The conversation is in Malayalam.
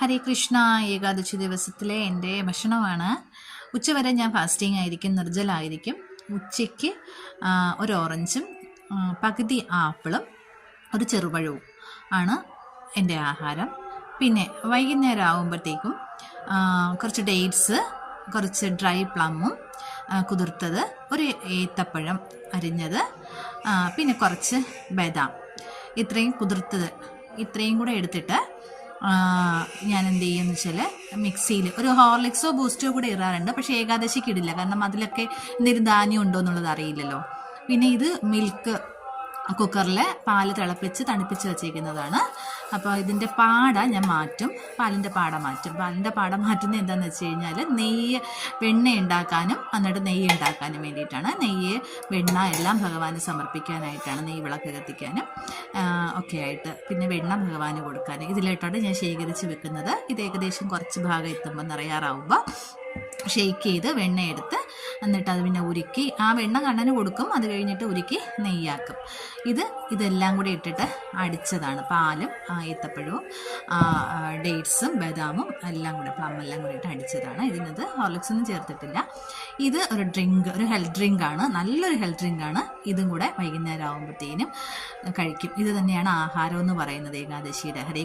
ഹരേ കൃഷ്ണ. ഏകാദശി ദിവസത്തിലെ എൻ്റെ ഭക്ഷണമാണ്. ഉച്ചവരെ ഞാൻ ഫാസ്റ്റിംഗ് ആയിരിക്കും, നിർജ്ജലായിരിക്കും. ഉച്ചയ്ക്ക് ഒരു ഓറഞ്ചും പകുതി ആപ്പിളും ഒരു ചെറുപഴവും ആണ് എൻ്റെ ആഹാരം. പിന്നെ വൈകുന്നേരം ആകുമ്പോഴത്തേക്കും കുറച്ച് ഡേറ്റ്സ്, കുറച്ച് ഡ്രൈ പ്ലമ്മും കുതിർത്തത്, ഒരു ഏത്തപ്പഴം അരിഞ്ഞത്, പിന്നെ കുറച്ച് ബദാം, ഇത്രയും കുതിർത്തത്, ഇത്രയും കൂടെ എടുത്തിട്ട് ഞാൻ എന്ത് ചെയ്യുമെന്ന് വെച്ചാൽ മിക്സിയിൽ ഒരു ഹോർലിക്സോ ബൂസ്റ്റോ കൂടെ ഇടാറുണ്ട്. പക്ഷേ ഏകാദശിക്ക് ഇടില്ല, കാരണം അതിലൊക്കെ എന്തെങ്കിലും ധാന്യം ഉണ്ടോ എന്നുള്ളത് അറിയില്ലല്ലോ. പിന്നെ ഇത് മിൽക്ക് കുക്കറിൽ പാല് തിളപ്പിച്ച് തണുപ്പിച്ച് വെച്ചേക്കുന്നതാണ്. അപ്പോൾ ഇതിൻ്റെ പാട ഞാൻ മാറ്റും, പാലിൻ്റെ പാട മാറ്റും. പാലിൻ്റെ പാട മാറ്റുന്നത് എന്താണെന്ന് വെച്ച് കഴിഞ്ഞാൽ വെണ്ണ ഉണ്ടാക്കാനും എന്നിട്ട് നെയ്യ് ഉണ്ടാക്കാനും വേണ്ടിയിട്ടാണ്. നെയ്യ്, വെണ്ണ എല്ലാം ഭഗവാന് സമർപ്പിക്കാനായിട്ടാണ്, നെയ്യ് വിളക്ക് കത്തിക്കാനും ഒക്കെ ആയിട്ട്. പിന്നെ വെണ്ണ ഭഗവാന് കൊടുക്കാൻ ഇതിലായിട്ടാണ് ഞാൻ ശേഖരിച്ച് വെക്കുന്നത്. ഇത് ഏകദേശം കുറച്ച് ഭാഗം എത്തുമ്പോൾ നിറയാറാവുമ്പോൾ ഷെയ്ക്ക് ചെയ്ത് വെണ്ണയെടുത്ത് എന്നിട്ട് അത് പിന്നെ ഉരുക്കി, ആ വെണ്ണ കണ്ണന് കൊടുക്കും, അത് കഴിഞ്ഞിട്ട് ഉരുക്കി നെയ്യാക്കും. ഇതെല്ലാം കൂടി ഇട്ടിട്ട് അടിച്ചതാണ്. പാലും ഏത്തപ്പഴവും ഡേറ്റ്സും ബദാമും എല്ലാം കൂടെ, പ്ലം എല്ലാം കൂടി ഇട്ട് അടിച്ചതാണ്. ഇതിനകത്ത് ഹോർലിക്സ് ഒന്നും ചേർത്തിട്ടില്ല. ഇത് ഒരു ഡ്രിങ്ക്, ഒരു ഹെൽത്ത് ഡ്രിങ്കാണ്, നല്ലൊരു ഹെൽത്ത് ഡ്രിങ്കാണ്. ഇതും കൂടെ വൈകുന്നേരം ആകുമ്പോഴത്തേനും കഴിക്കും. ഇത് തന്നെയാണ് ആഹാരം എന്ന് പറയുന്നത് ഏകാദശിയുടെ. ഹരേ